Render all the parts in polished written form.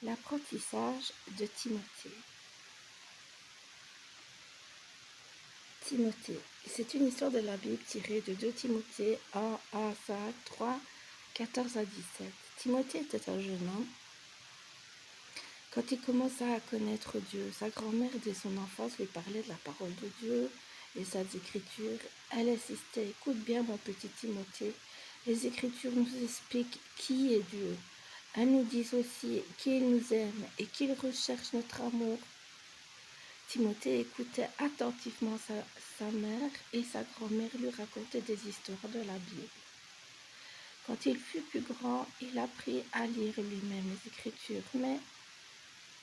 L'apprentissage de Timothée. Timothée, c'est une histoire de la Bible tirée de 2 Timothée 1 à 5, 3, 14 à 17. Timothée était un jeune homme. Quand il commença à connaître Dieu, sa grand-mère dès son enfance lui parlait de la parole de Dieu et sa écritures. Elle insistait: écoute bien mon petit Timothée, les écritures nous expliquent qui est Dieu. Elles nous disent aussi qu'il nous aime et qu'il recherche notre amour. Timothée écoutait attentivement sa mère et sa grand-mère lui racontaient des histoires de la Bible. Quand il fut plus grand, il apprit à lire lui-même les Écritures, mais,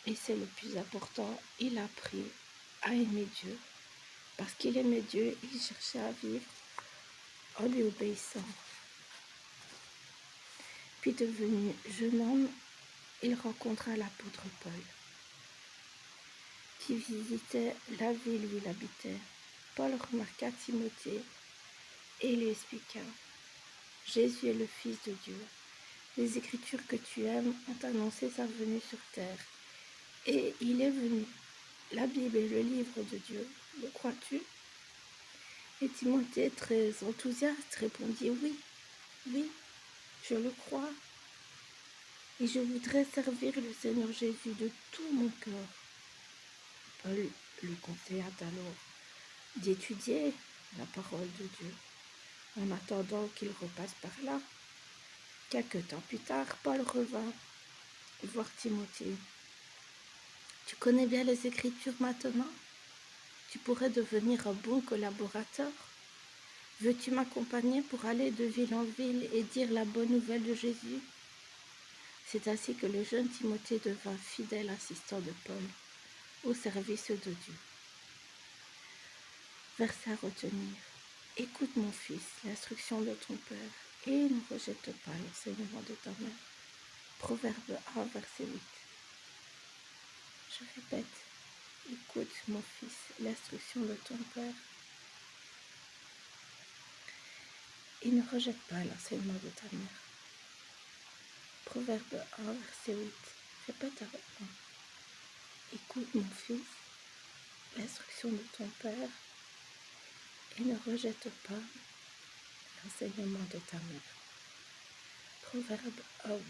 et c'est le plus important, il apprit à aimer Dieu. Parce qu'il aimait Dieu, il cherchait à vivre en lui obéissant. Puis devenu jeune homme, il rencontra l'apôtre Paul, qui visitait la ville où il habitait. Paul remarqua Timothée et lui expliqua: Jésus est le Fils de Dieu. Les Écritures que tu aimes ont annoncé sa venue sur terre. Et il est venu. La Bible est le livre de Dieu. Le crois-tu? Et Timothée, très enthousiaste, répondit: oui, je le crois. Et je voudrais servir le Seigneur Jésus de tout mon cœur. Paul lui conseilla alors d'étudier la parole de Dieu, en attendant qu'il repasse par là. Quelque temps plus tard, Paul revint voir Timothée. Tu connais bien les Écritures maintenant? Tu pourrais devenir un bon collaborateur? Veux-tu m'accompagner pour aller de ville en ville et dire la bonne nouvelle de Jésus? C'est ainsi que le jeune Timothée devint fidèle assistant de Paul au service de Dieu. Verset à retenir. Écoute mon fils, l'instruction de ton père, et ne rejette pas l'enseignement de ta mère. Proverbe 1, verset 8. Je répète. Écoute mon fils, l'instruction de ton père, et ne rejette pas l'enseignement de ta mère. Proverbe 1, verset 8. Répète avec moi. Écoute mon fils, l'instruction de ton père, et ne rejette pas l'enseignement de ta mère. Proverbe 1, 8.